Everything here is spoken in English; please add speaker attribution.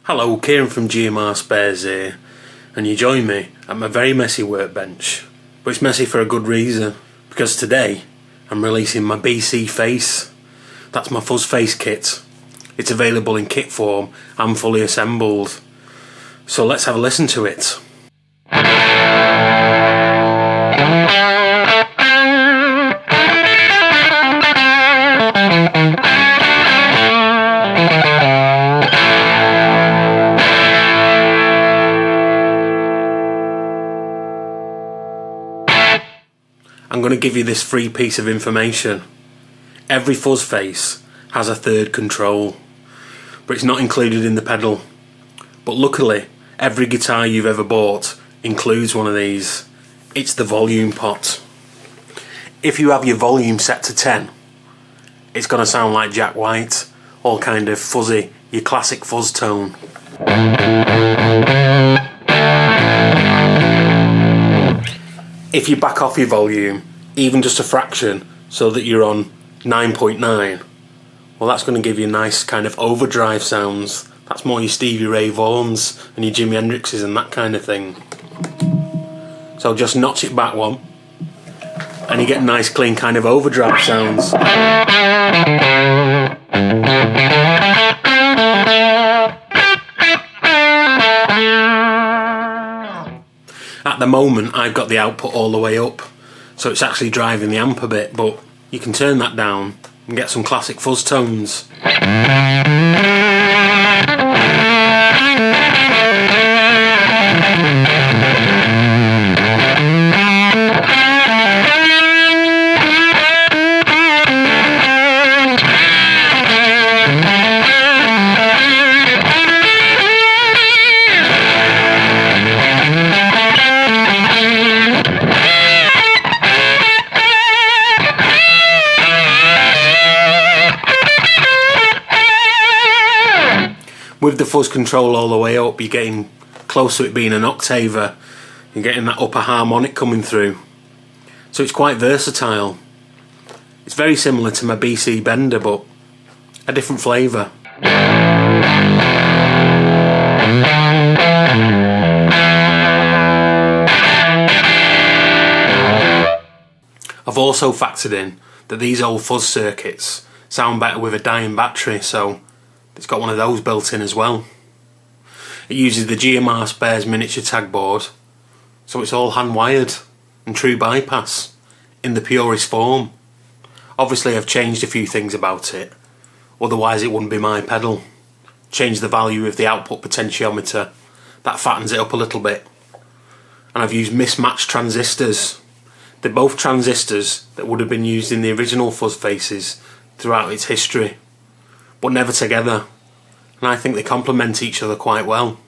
Speaker 1: Hello, Kieran from GMRspares here, and you join me at my very messy workbench. But it's messy for a good reason, because today I'm releasing my BC Face. That's my Fuzz Face kit. It's available in kit form and fully assembled. So let's have a listen to it. I'm going to give you this free piece of information. Every Fuzz Face has a third control, but it's not included in the pedal. But luckily, every guitar you've ever bought includes one of these. It's the volume pot. If you have your volume set to 10, it's going to sound like Jack White, all kind of fuzzy, your classic fuzz tone. If you back off your volume, even just a fraction, so that you're on 9.9, well, that's going to give you nice kind of overdrive sounds. That's more your Stevie Ray Vaughans and your Jimi Hendrixes and that kind of thing. So just notch it back one, and you get nice clean kind of overdrive sounds. At the moment I've got the output all the way up, so it's actually driving the amp a bit, but you can turn that down and get some classic fuzz tones. With the fuzz control all the way up, you're getting close to it being an octaver. You're getting that upper harmonic coming through. So it's quite versatile. It's very similar to my BC Bender, but a different flavour. I've also factored in that these old fuzz circuits sound better with a dying battery, so it's got one of those built in as well. It uses the GMRspares miniature tag board, so it's all hand wired and true bypass in the purest form. Obviously I've changed a few things about it, otherwise it wouldn't be my pedal. Changed the value of the output potentiometer, that fattens it up a little bit. And I've used mismatch transistors. They're both transistors that would have been used in the original Fuzz Faces throughout its history, but never together, and I think they complement each other quite well.